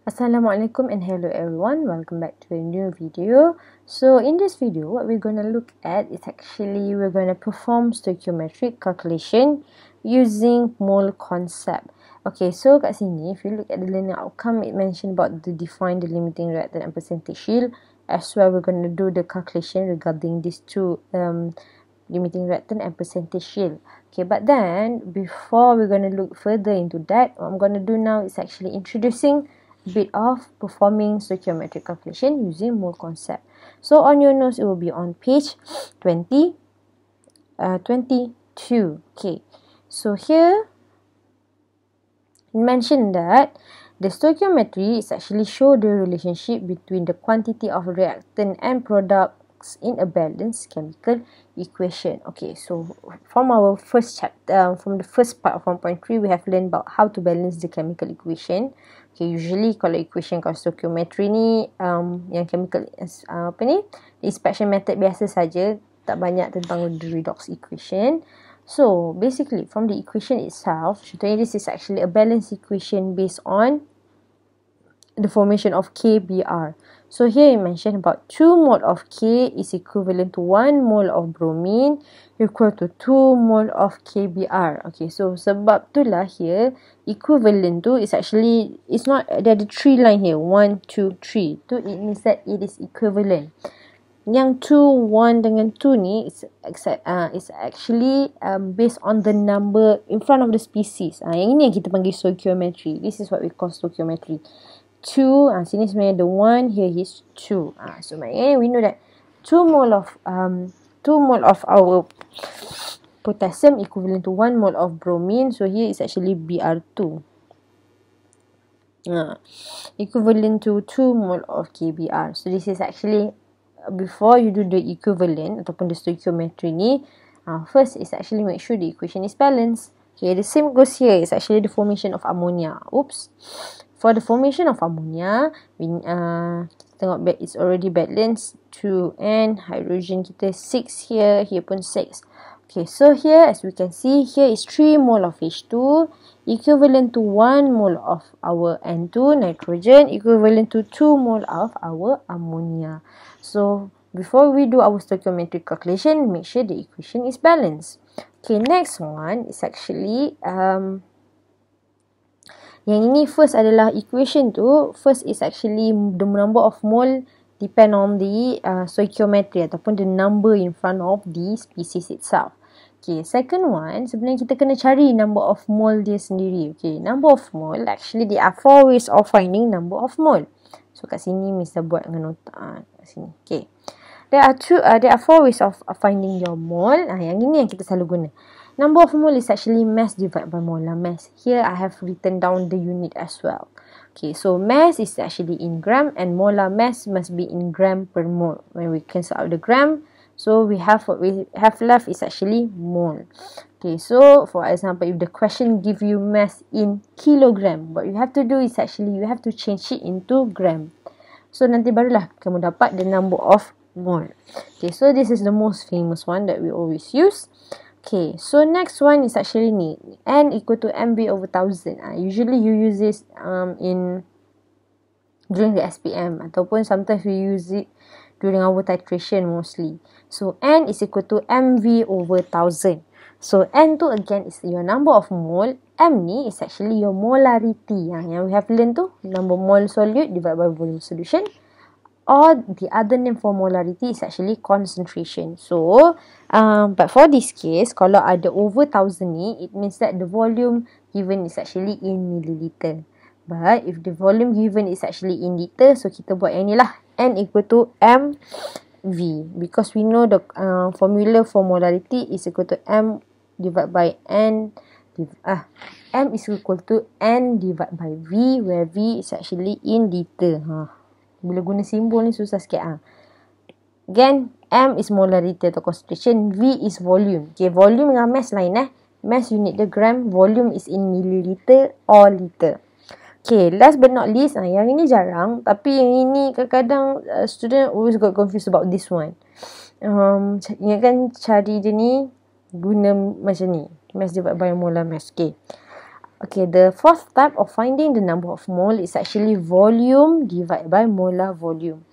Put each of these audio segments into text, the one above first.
Assalamualaikum and hello everyone, welcome back to a new video. So in this video, what we're going to look at is actually we're going to perform stoichiometric calculation using mole concept. Okay, so kat sini, if you look at the learning outcome, it mentioned about the define the limiting reactant and percentage yield. As well, we're going to do the calculation regarding these two limiting reactant and percentage yield. Okay, but then before we're going to look further into that, what I'm going to do now is actually introducing bit of performing stoichiometric calculation using mole concept. So on your notes, it will be on page 22. Okay, so here it mentioned that the stoichiometry is actually show the relationship between the quantity of reactant and products in a balanced chemical equation. Okay, so from our first chapter, from the first part of 1.3, we have learned about how to balance the chemical equation. Okay, usually kalau equation kalau stoichiometry ni yang chemical apa ni, inspection method biasa saja, tak banyak tentang the redox equation. So basically from the equation itself, contohnya this is actually a balanced equation based on the formation of KBr. So here it mentioned about 2 mole of K is equivalent to 1 mole of bromine equal to 2 mole of KBr. Okay, so sebab itulah here equivalent tu is actually, it's not, there are 3 line here, 1, 2, 3. Tu it means that it is equivalent. Yang 2, 1 dengan 2 ni is actually based on the number in front of the species. Yang ini yang kita panggil stoichiometry. This is what we call stoichiometry. 2, sini sebenarnya the 1, here is 2. So maknanya we know that 2 mole of our potassium equivalent to 1 mole of bromine. So here is actually Br2. Equivalent to 2 mole of KBr. So this is actually, before you do the equivalent ataupun the stoichiometry ni, first is actually make sure the equation is balanced. Okay, the same goes here. It's actually the formation of ammonia. Oops. For the formation of ammonia, we tengok it's already balanced. 2 and hydrogen kita 6 here, here pun 6. Okay, so here as we can see, here is 3 mole of H2 equivalent to 1 mole of our N2 nitrogen equivalent to 2 mole of our ammonia. So before we do our stoichiometric calculation, make sure the equation is balanced. Okay, next one is actually yang ini first adalah equation tu. First is actually the number of mole depend on the stoichiometry ataupun the number in front of the species itself. Okay, second one, sebenarnya kita kena cari number of mole dia sendiri. Okay, number of mole, actually there are 4 ways of finding number of mole. So kat sini Mister buat dengan nota kat sini. Okay, there are 4 ways of finding your mole. Yang ini yang kita selalu guna. Number of mole is actually mass divided by molar mass. Here I have written down the unit as well. Okay, so mass is actually in gram and molar mass must be in gram per mole. When we cancel out the gram, so we have what we have left is actually mole. Okay, so for example, if the question give you mass in kilogram, what you have to do is actually you have to change it into gram. So nanti barulah kamu dapat the number of mole. Okay, so this is the most famous one that we always use. Okay, so next one is actually ni, N equal to MV over 1000. Usually you use this during the SPM ataupun sometimes we use it during our titration mostly. So N is equal to MV over 1000. So N tu again is your number of mole. M ni is actually your molarity. Yang we have learned tu, number mole solute divided by volume solution. Or the other name for molarity is actually concentration. So, but for this case, kalau ada over 1000 ni, it means that the volume given is actually in milliliter. But if the volume given is actually in liter, so kita buat yang ni lah. N equal to MV. Because we know the formula for molarity is equal to M divided by N. M is equal to N divided by V, where V is actually in liter. Bila guna simbol ni susah sikit. Again, M is molarity atau concentration, V is volume. Okay, volume dengan mass lain Mass unit the gram, volume is in milliliter or liter. Okay, last but not least, yang ini jarang, tapi yang ini kadang-kadang student always got confused about this one. Ingatkan cari dia ni guna macam ni, mass divided by molar mass. Okay, Okay, the fourth type of finding the number of mole is actually volume divided by molar volume.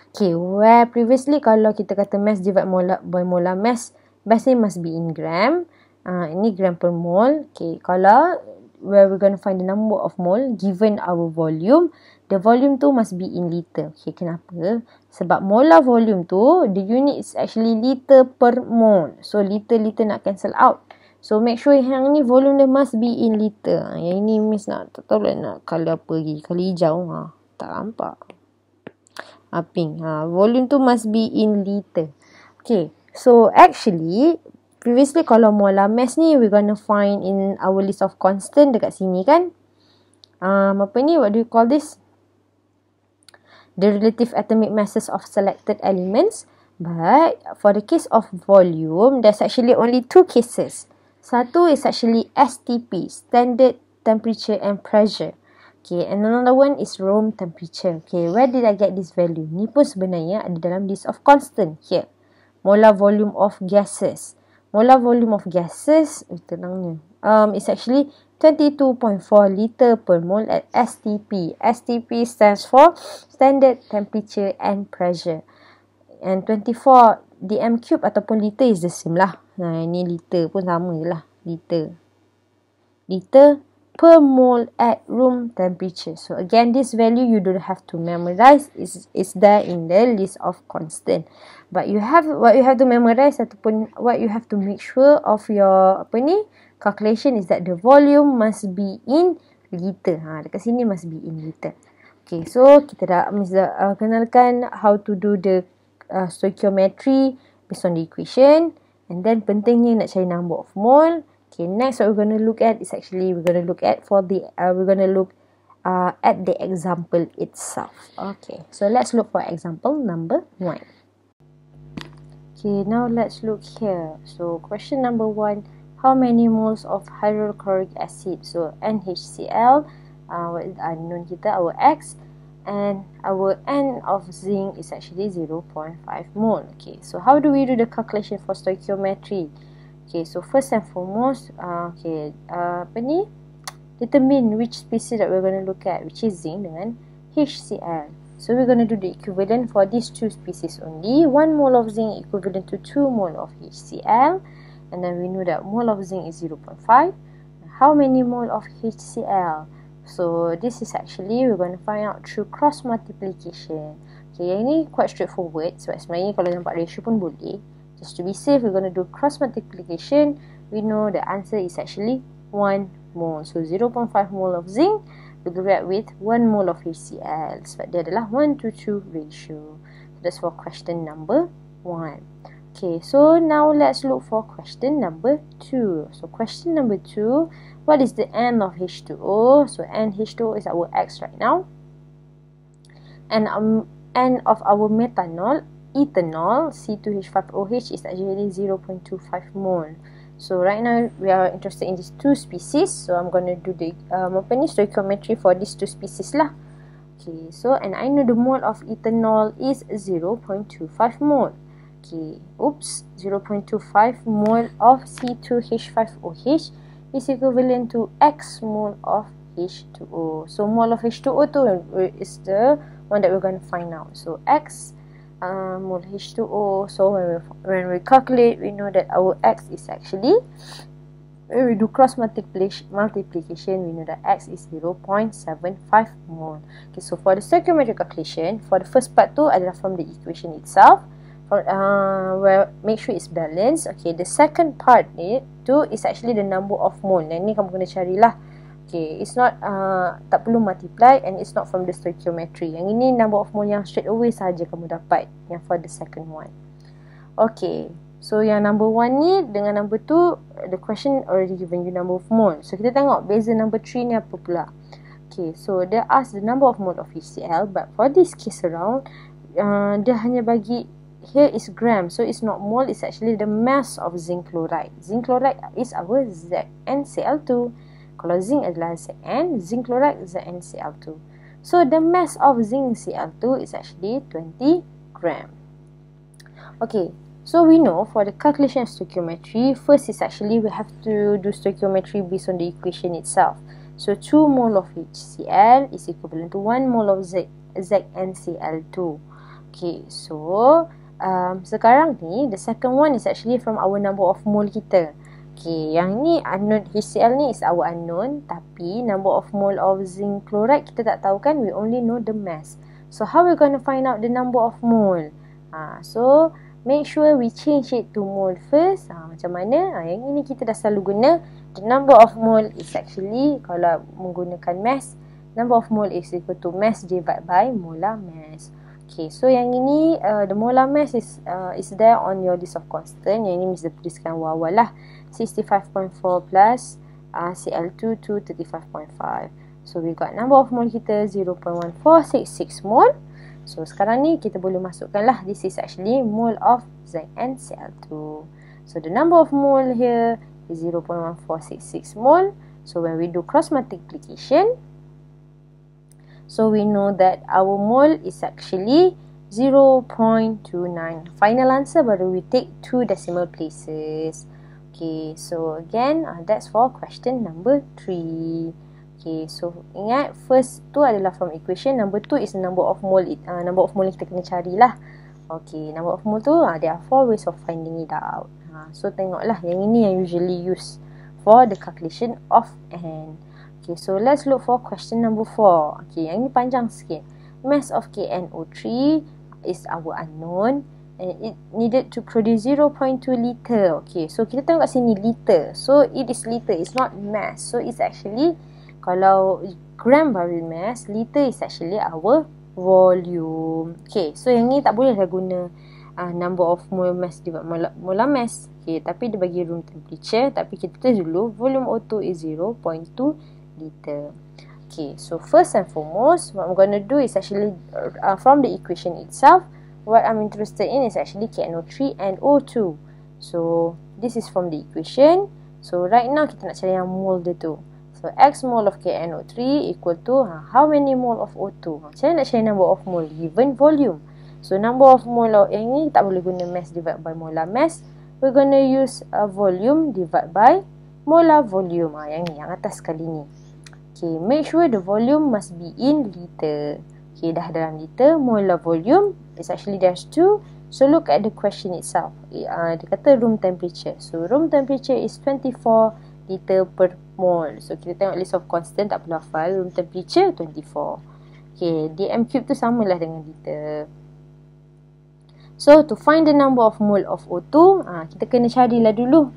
Okay, where previously kalau kita kata mass divide by molar mass ni must be in gram. Ini gram per mole. Okay, kalau where we're going to find the number of mole given our volume, the volume tu must be in liter. Okay, kenapa? Sebab molar volume tu, the unit is actually liter per mole. So, liter nak cancel out. So, make sure yang ni volume dia must be in liter. Yang ini miss tak tahu nak colour apa lagi. Colour hijau. Tak nampak. Pink. Volume tu must be in liter. Okay. So, actually, previously kalau molar mass ni, we're gonna find in our list of constant dekat sini kan. Apa ni? What do you call this? The relative atomic masses of selected elements. But, for the case of volume, there's actually only two cases. Satu is actually STP, Standard Temperature and Pressure. Okay, and another one is room temperature. Okay, where did I get this value? Ni pun sebenarnya ada dalam list of constant. Here, molar volume of gases. Molar volume of gases, tenangnya, is actually 22.4 liter per mole at STP. STP stands for Standard Temperature and Pressure. And 24 dm cube ataupun liter is the same lah. Ini liter pun sama je lah. Liter per mole at room temperature. So again, this value you don't have to memorize. Is there in the list of constant. But what you have to memorize ataupun what you have to make sure of your calculation is that the volume must be in liter. Dekat sini must be in liter. Okay, so kita dah kenalkan how to do the stoichiometry based on the equation, and then pentingnya nak cari number of mole. Okay, next what we're going to look at is actually we're going to look at the example itself. Okay, so let's look for example number 1. Okay, now let's look here. So question number 1, how many moles of hydrochloric acid? So NHCl, what is the unknown kita, our X, and our N of zinc is actually 0.5 mole. Okay, so how do we do the calculation for stoichiometry? Okay, so first and foremost, determine which species that we're going to look at, which is zinc dengan HCl. So we're going to do the equivalent for these two species only. 1 mole of zinc equivalent to 2 mole of HCl, and then we know that mole of zinc is 0.5. How many mole of HCl? So this is actually we're going to find out through cross multiplication. Okay, yang ni quite straightforward. Sebab sebenarnya kalau nampak ratio pun boleh. Just to be safe, we're going to do cross multiplication. We know the answer is actually 1 mole. So 0.5 mole of zinc will be react with 1 mole of HCl. Sebab dia adalah 1:2 ratio. So that's for question number 1. Okay, so now let's look for question number 2. So question number 2, what is the N of H2O? So NH2O is our X right now. And N of our methanol, ethanol, C2H5OH, is actually 0.25 mole. So right now we are interested in these two species. So I'm going to do the stoichiometry for these two species lah. Okay, so and I know the mole of ethanol is 0.25 mole. Okay, 0.25 mole of C2H5OH is equivalent to X mole of H2O. So mole of H2O is the one that we're going to find out. So X mole H2O. So when we calculate, we know that our X is actually, when we do cross multiplication, we know that X is 0.75 mole. Okay, so for the stoichiometric calculation, for the first part tu adalah from the equation itself. Where make sure it's balanced. Okay, the second part itu is actually the number of mole. Yang ni kamu kena carilah. Okay, it's not tak perlu multiply and it's not from the stoichiometry. Yang ini number of mole yang straight away saja kamu dapat. Yang for the second one. Okay, so yang number 1 ni dengan number 2, the question already given you number of mole. So kita tengok beza number 3 ni apa pula. Okay, so they ask the number of mole of HCl, but for this case around, dia hanya bagi here is gram, so it's not mole, it's actually the mass of zinc chloride. Zinc chloride is our ZnCl2. Kalau zinc adalah Zn, zinc chloride is ZnCl2. So the mass of zinc Cl2 is actually 20 gram. Okay, So we know for the calculation of stoichiometry, first is actually we have to do stoichiometry based on the equation itself. So 2 mole of HCl is equivalent to 1 mole of ZnCl2. Okay, so sekarang ni the second one is actually from our number of mole kita. Okay, yang ni unknown, HCl ni is our unknown, tapi number of mole of zinc chloride kita tak tahu kan, we only know the mass. So how we going to find out the number of mole? So make sure we change it to mole first. Macam mana? Yang ini kita dah selalu guna. The number of mole is actually, kalau menggunakan mass, number of mole is equal to mass divided by molar mass. Okay, so yang ini the molar mass is there on your list of constant. Yang ini mesti tuliskan awal-awal lah. 65.4 plus Cl2 to 35.5. So we got number of mole kita 0.1466 mole. So sekarang ni kita boleh masukkan lah, this is actually mole of ZnCl2. So the number of mole here is 0.1466 mole. So when we do cross multiplication, so we know that our mole is actually 0.29. Final answer baru we take 2 decimal places. Okay, so again that's for question number 3. Okay, so ingat first tu adalah from equation, number 2 is the number of mole. Number of mole kita kena carilah. Okay, number of mole tu there are 4 ways of finding it out. So tengoklah yang ini yang usually used for the calculation of N. Okay, so let's look for question number 4. Okay, yang ini panjang sikit. Mass of KNO3 is our unknown and it needed to produce 0.2 liter. Okay, so kita tengok kat sini liter. So it is liter, it's not mass. So it's actually, kalau gram barrel mass, liter is actually our volume. Okay, so yang ni tak boleh dah guna number of mole mass divided molar mass. Okay, tapi dia bagi room temperature, tapi kita tulis dulu volume O2 is 0.2 liter. Okay, so first and foremost, what I'm going to do is actually from the equation itself, what I'm interested in is actually KNO3 and O2. So this is from the equation. So right now kita nak cari yang mole dia tu. So X mole of KNO3 equal to how many mole of O2. Macam mana nak cari number of mole given volume? So number of mole of yang ni tak boleh guna mass divided by molar mass. We're going to use volume divided by molar volume. Yang ni, yang atas sekali ni. Okay, make sure the volume must be in liter. Okay, dah dalam liter. Molar volume is actually there's 2. So look at the question itself. Dia kata room temperature. So room temperature is 24 liter per mole. So kita tengok list of constant, tak perlu hafal. Room temperature 24. Okay, dm cube tu samalah dengan liter. So to find the number of mole of O2, kita kena carilah dulu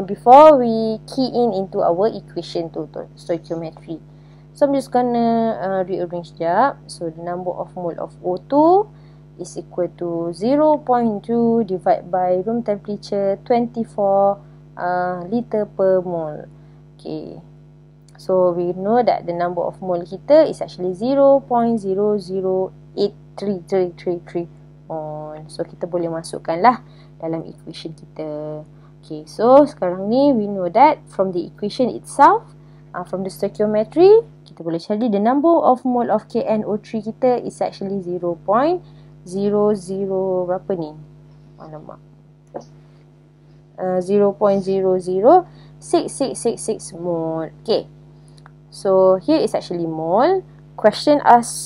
before we key in into our equation to stoichiometry. So I'm just gonna rearrange sekejap. So the number of mole of O2 is equal to 0.2 divided by room temperature 24 liter per mole. Okay, so we know that the number of mole kita is actually 0.0083333 mole. So kita boleh masukkan lah dalam equation kita. Okay, so sekarang ni we know that from the equation itself, from the stoichiometry, kita boleh cari the number of mole of KNO3 kita is actually 0.00 berapa ni? Alamak. 0.006666 mole. Okay, so here is actually mole. Question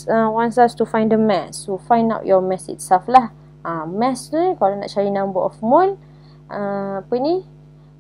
wants us to find the mass. So find out your mass itself lah. Mass ni kalau nak cari number of mole, apa ni?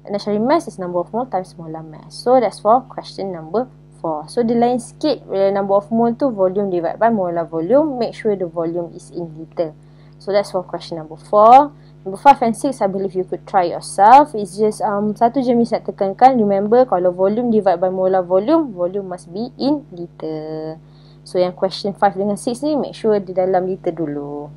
Nak cari mass is number of mole times molar mass. So that's for question number 4. So dia lain sikit, number of mole tu volume divided by molar volume. Make sure the volume is in liter. So that's for question number 4. Number 5 and 6, I believe you could try yourself. It's just satu je miss nak tekankan. Remember, kalau volume divided by molar volume, volume must be in liter. So yang question 5 dengan 6 ni, make sure di dalam liter dulu.